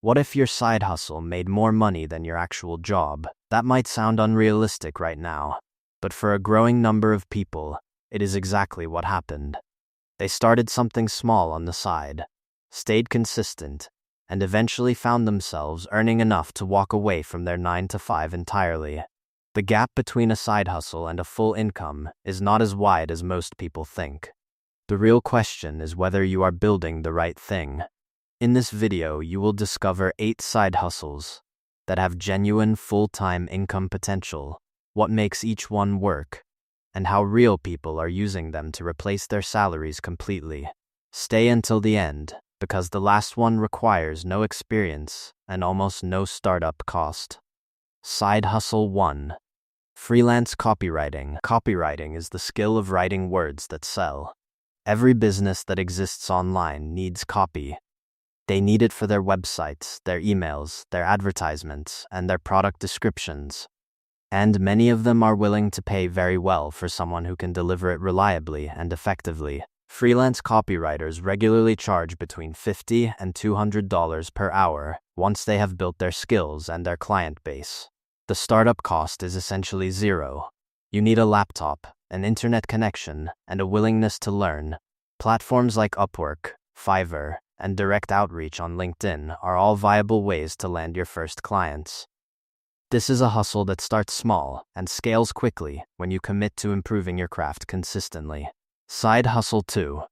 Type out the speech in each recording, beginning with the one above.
What if your side hustle made more money than your actual job? That might sound unrealistic right now, but for a growing number of people, it is exactly what happened. They started something small on the side, stayed consistent, and eventually found themselves earning enough to walk away from their 9 to 5 entirely. The gap between a side hustle and a full income is not as wide as most people think. The real question is whether you are building the right thing. In this video, you will discover 8 side hustles that have genuine full-time income potential, what makes each one work, and how real people are using them to replace their salaries completely. Stay until the end, because the last one requires no experience and almost no startup cost. Side Hustle 1. Freelance copywriting. Copywriting is the skill of writing words that sell. Every business that exists online needs copy. They need it for their websites, their emails, their advertisements, and their product descriptions. And many of them are willing to pay very well for someone who can deliver it reliably and effectively. Freelance copywriters regularly charge between $50 and $200 per hour once they have built their skills and their client base. The startup cost is essentially zero. You need a laptop, an internet connection, and a willingness to learn. Platforms like Upwork, Fiverr, and direct outreach on LinkedIn are all viable ways to land your first clients. This is a hustle that starts small and scales quickly when you commit to improving your craft consistently. Side Hustle 2.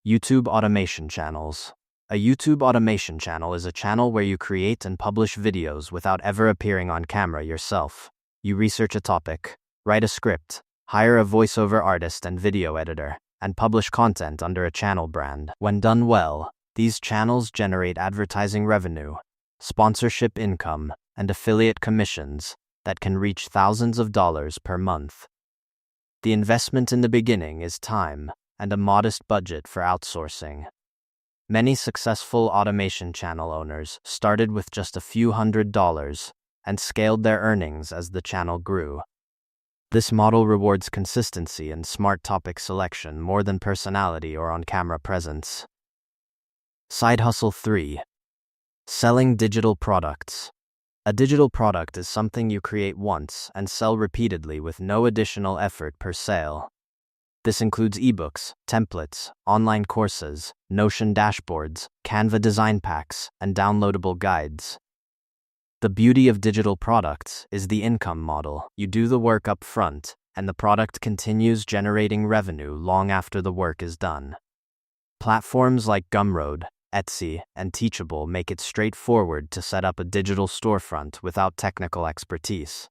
YouTube automation channels. A YouTube automation channel is a channel where you create and publish videos without ever appearing on camera yourself. You research a topic, write a script, hire a voiceover artist and video editor, and publish content under a channel brand. When done well, these channels generate advertising revenue, sponsorship income, and affiliate commissions that can reach thousands of dollars per month. The investment in the beginning is time and a modest budget for outsourcing. Many successful automation channel owners started with just a few $100s and scaled their earnings as the channel grew. This model rewards consistency and smart topic selection more than personality or on-camera presence. Side Hustle 3. Selling digital products. A digital product is something you create once and sell repeatedly with no additional effort per sale. This includes ebooks, templates, online courses, Notion dashboards, Canva design packs, and downloadable guides. The beauty of digital products is the income model. You do the work up front, and the product continues generating revenue long after the work is done. Platforms like Gumroad, Etsy, and Teachable make it straightforward to set up a digital storefront without technical expertise.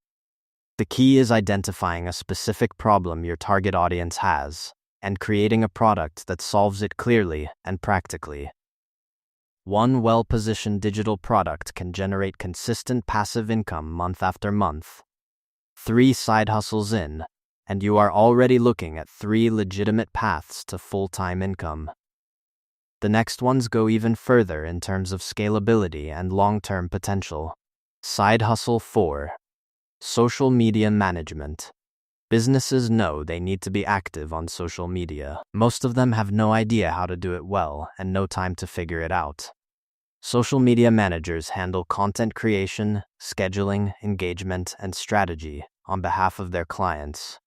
The key is identifying a specific problem your target audience has and creating a product that solves it clearly and practically. One well-positioned digital product can generate consistent passive income month after month. 3 side hustles in, and you are already looking at 3 legitimate paths to full-time income. The next ones go even further in terms of scalability and long-term potential. Side Hustle 4. Social media management. Businesses know they need to be active on social media. Most of them have no idea how to do it well and no time to figure it out. Social media managers handle content creation, scheduling, engagement, and strategy on behalf of their clients.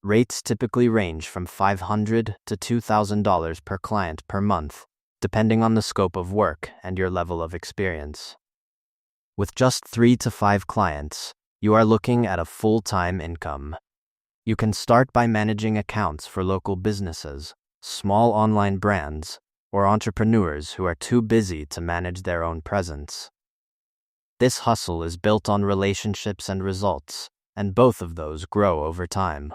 Rates typically range from $500 to $2,000 per client per month, depending on the scope of work and your level of experience. With just 3 to 5 clients, you are looking at a full-time income. You can start by managing accounts for local businesses, small online brands, or entrepreneurs who are too busy to manage their own presence. This hustle is built on relationships and results, and both of those grow over time.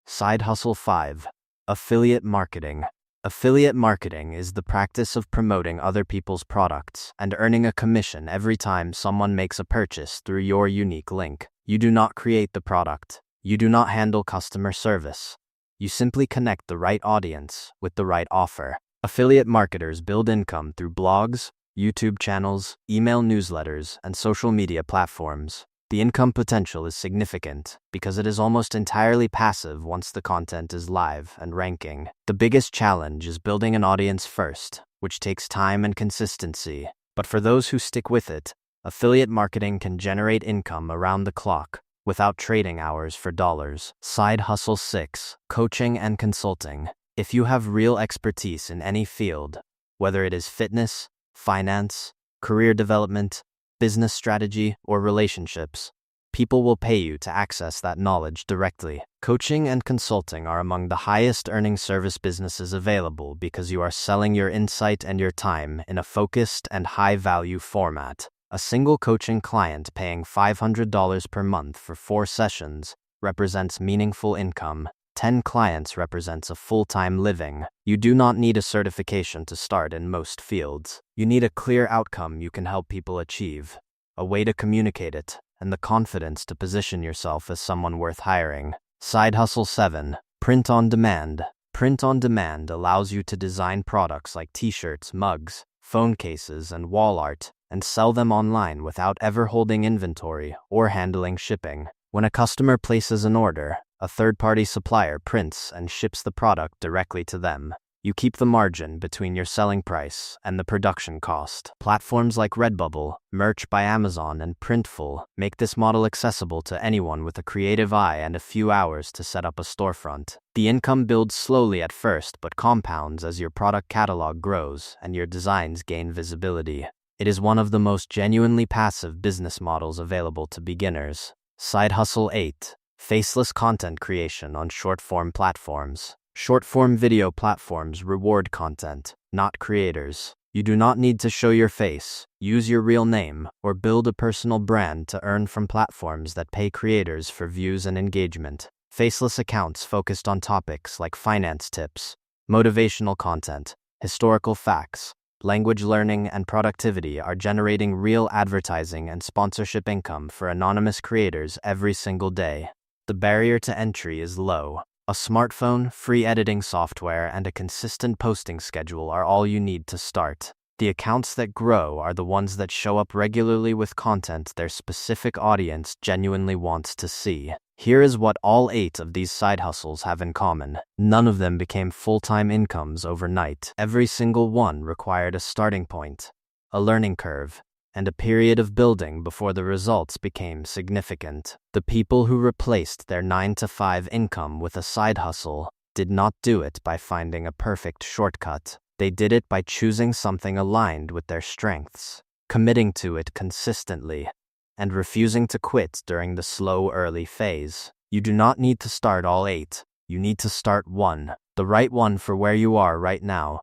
Side Hustle 5. Affiliate marketing. Affiliate marketing is the practice of promoting other people's products and earning a commission every time someone makes a purchase through your unique link. You do not create the product. You do not handle customer service. You simply connect the right audience with the right offer. Affiliate marketers build income through blogs, YouTube channels, email newsletters, and social media platforms. The income potential is significant because it is almost entirely passive once the content is live and ranking. The biggest challenge is building an audience first, which takes time and consistency. But for those who stick with it, affiliate marketing can generate income around the clock without trading hours for dollars. Side hustle 6, coaching and consulting. If you have real expertise in any field, whether it is fitness, finance, career development, business strategy, or relationships, people will pay you to access that knowledge directly. Coaching and consulting are among the highest earning service businesses available because you are selling your insight and your time in a focused and high-value format. A single coaching client paying $500 per month for 4 sessions represents meaningful income. 10 clients represents a full-time living. You do not need a certification to start in most fields. You need a clear outcome you can help people achieve, a way to communicate it, and the confidence to position yourself as someone worth hiring. Side hustle 7, print on demand. Print on demand allows you to design products like t-shirts, mugs, phone cases, and wall art, and sell them online without ever holding inventory or handling shipping. When a customer places an order, a third-party supplier prints and ships the product directly to them. You keep the margin between your selling price and the production cost. Platforms like Redbubble, Merch by Amazon, and Printful make this model accessible to anyone with a creative eye and a few hours to set up a storefront. The income builds slowly at first but compounds as your product catalog grows and your designs gain visibility. It is one of the most genuinely passive business models available to beginners. Side hustle 8, faceless content creation on short-form platforms. Short-form video platforms reward content, not creators. You do not need to show your face, use your real name, or build a personal brand to earn from platforms that pay creators for views and engagement. Faceless accounts focused on topics like finance tips, motivational content, historical facts, language learning, and productivity are generating real advertising and sponsorship income for anonymous creators every single day. The barrier to entry is low. A smartphone, free editing software, and a consistent posting schedule are all you need to start. The accounts that grow are the ones that show up regularly with content their specific audience genuinely wants to see. Here is what all 8 of these side hustles have in common. None of them became full-time incomes overnight. Every single one required a starting point, a learning curve, and a period of building before the results became significant. The people who replaced their 9-to-5 income with a side hustle did not do it by finding a perfect shortcut. They did it by choosing something aligned with their strengths, committing to it consistently, and refusing to quit during the slow early phase. You do not need to start all 8. You need to start one, the right one for where you are right now,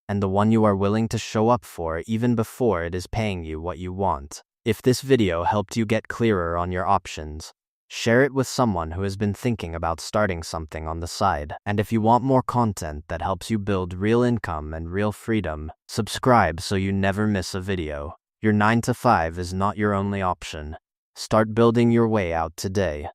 and the one you are willing to show up for even before it is paying you what you want. If this video helped you get clearer on your options, share it with someone who has been thinking about starting something on the side. And if you want more content that helps you build real income and real freedom, subscribe so you never miss a video. Your 9-to-5 is not your only option. Start building your way out today.